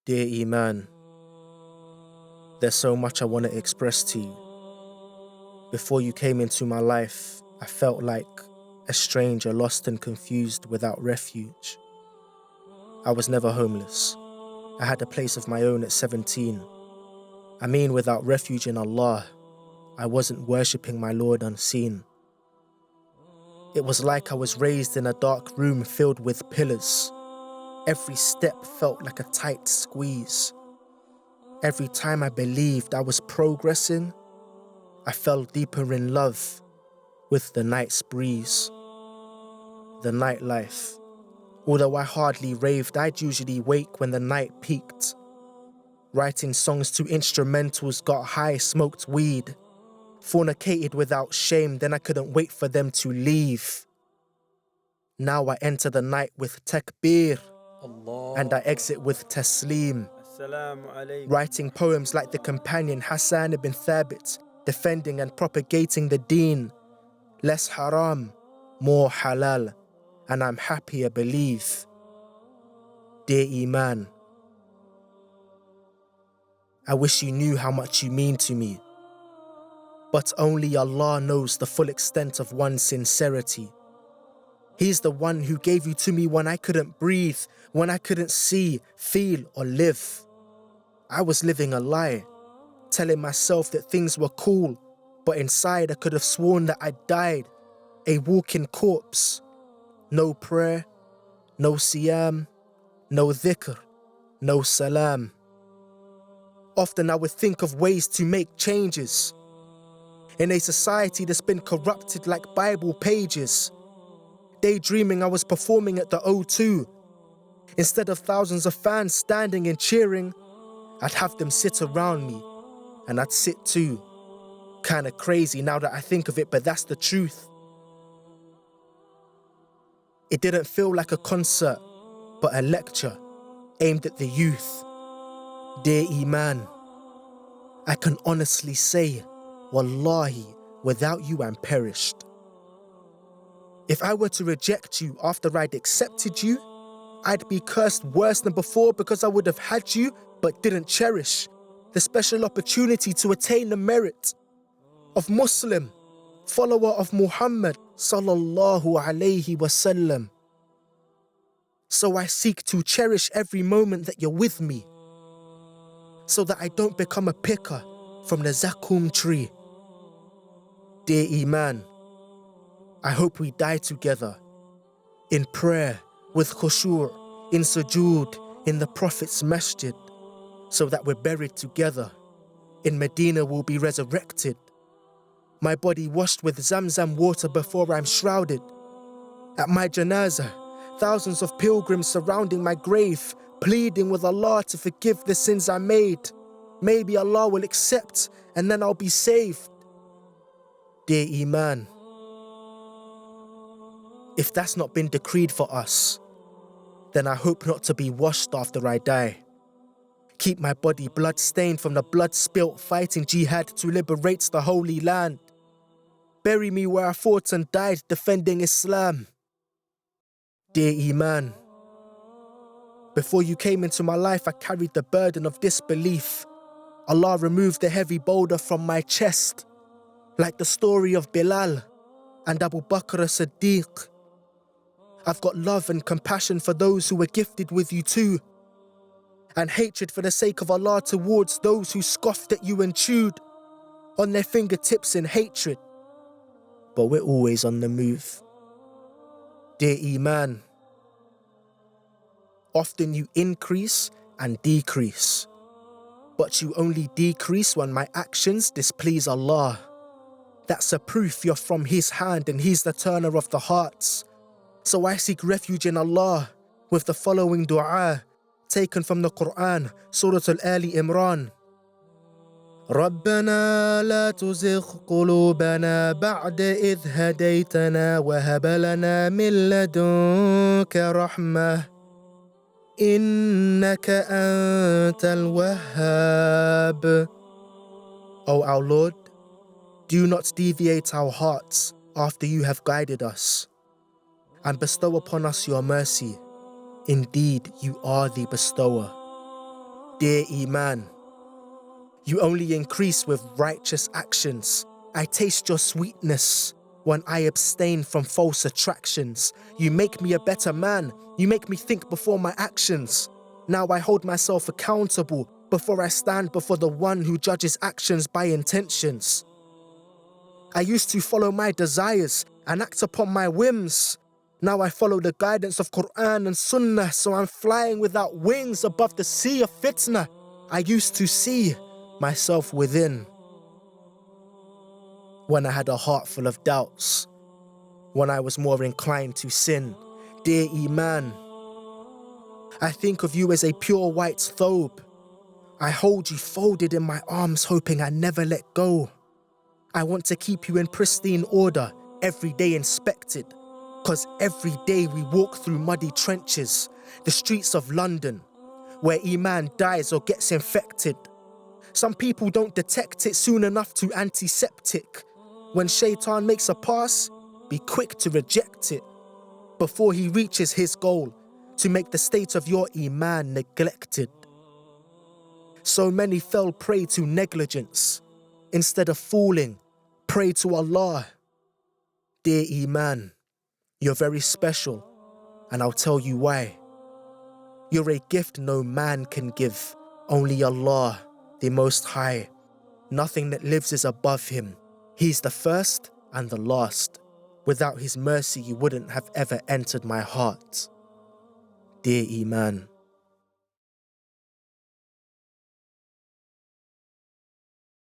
Dear Eeman, there's so much I want to express to you. Before you came into my life, I felt like a stranger lost and confused without refuge. I was never homeless. I had a place of my own at 17. I mean, without refuge in Allah, I wasn't worshipping my Lord unseen. It was like I was raised in a dark room filled with pillars. Every step felt like a tight squeeze. Every time I believed I was progressing, I fell deeper in love with the night's breeze. The nightlife. Although I hardly raved, I'd usually wake when the night peaked. Writing songs to instrumentals, got high, smoked weed. Fornicated without shame, then I couldn't wait for them to leave. Now I enter the night with takbir, and I exit with taslim. Writing poems like the companion Hassan ibn Thabit, defending and propagating the deen. Less haram, more halal, and I'm happier, believe. Dear Eeman, I wish you knew how much you mean to me. But only Allah knows the full extent of one's sincerity. He's the one who gave you to me when I couldn't breathe, when I couldn't see, feel, or live. I was living a lie, telling myself that things were cool, but inside I could have sworn that I died, a walking corpse. No prayer, no siyam, no dhikr, no salam. Often I would think of ways to make changes. In a society that's been corrupted like Bible pages. Daydreaming I was performing at the O2. Instead of thousands of fans standing and cheering, I'd have them sit around me, and I'd sit too. Kinda crazy now that I think of it, but that's the truth. It didn't feel like a concert, but a lecture aimed at the youth. Dear Eeman, I can honestly say, Wallahi, without you I'm perished. If I were to reject you after I'd accepted you, I'd be cursed worse than before because I would have had you but didn't cherish the special opportunity to attain the merit of Muslim, follower of Muhammad sallallahu alayhi wasallam. So I seek to cherish every moment that you're with me, so that I don't become a picker from the Zakum tree. Dear Eeman, I hope we die together, in prayer, with khushu', in sujood, in the Prophet's masjid, so that we're buried together. In Medina we'll be resurrected. My body washed with Zamzam water before I'm shrouded. At my janazah, thousands of pilgrims surrounding my grave, pleading with Allah to forgive the sins I made. Maybe Allah will accept and then I'll be saved. Dear Eeman, if that's not been decreed for us, then I hope not to be washed after I die. Keep my body blood-stained from the blood spilt fighting jihad to liberate the Holy Land. Bury me where I fought and died defending Islam. Dear Eeman, before you came into my life, I carried the burden of disbelief. Allah removed the heavy boulder from my chest, like the story of Bilal and Abu Bakr as-Siddiq. I've got love and compassion for those who were gifted with you too, and hatred for the sake of Allah towards those who scoffed at you and chewed on their fingertips in hatred. But we're always on the move. Dear Eeman, often you increase and decrease, but you only decrease when my actions displease Allah. That's a proof you're from His hand and He's the turner of the hearts. So I seek refuge in Allah with the following dua taken from the Quran, Surah Al-Ali Imran. ربنا لا تزغ قلوبنا بعد إذ هديتنا وهب لنا من لدنك رحمة إنك أنت الوهاب. O our Lord, do not deviate our hearts after you have guided us, and bestow upon us your mercy. Indeed, you are the bestower. Dear Eeman, you only increase with righteous actions. I taste your sweetness when I abstain from false attractions. You make me a better man. You make me think before my actions. Now I hold myself accountable before I stand before the one who judges actions by intentions. I used to follow my desires and act upon my whims. Now I follow the guidance of Quran and Sunnah, so I'm flying without wings above the sea of fitna. I used to see myself within when I had a heart full of doubts, when I was more inclined to sin. Dear Eeman, I think of you as a pure white thobe. I hold you folded in my arms, hoping I never let go. I want to keep you in pristine order, every day inspected, 'cause every day we walk through muddy trenches, the streets of London, where Eeman dies or gets infected. Some people don't detect it soon enough to antiseptic. When Shaitan makes a pass, be quick to reject it before he reaches his goal, to make the state of your Eeman neglected. So many fell prey to negligence. Instead of falling, pray to Allah. Dear Eeman, you're very special, and I'll tell you why. You're a gift no man can give, only Allah, the Most High. Nothing that lives is above him. He's the first and the last. Without his mercy, you wouldn't have ever entered my heart. Dear Eeman.